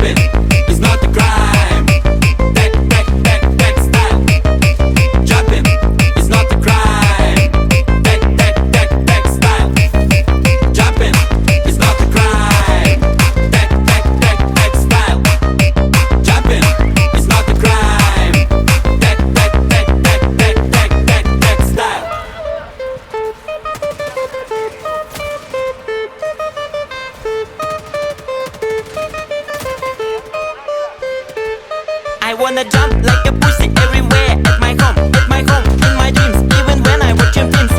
Jumping is not a crime. Tek tek tek tek style. Jumping is not a crime. Tek tek tek tek style. Jumping is not a crime. Tek tek tek tek style. Jumping is not a crime. Tek tek tek tek tek tek tek tek style. I wanna jump like a pussy everywhere. At my home, in my dreams. Even when I watch your films,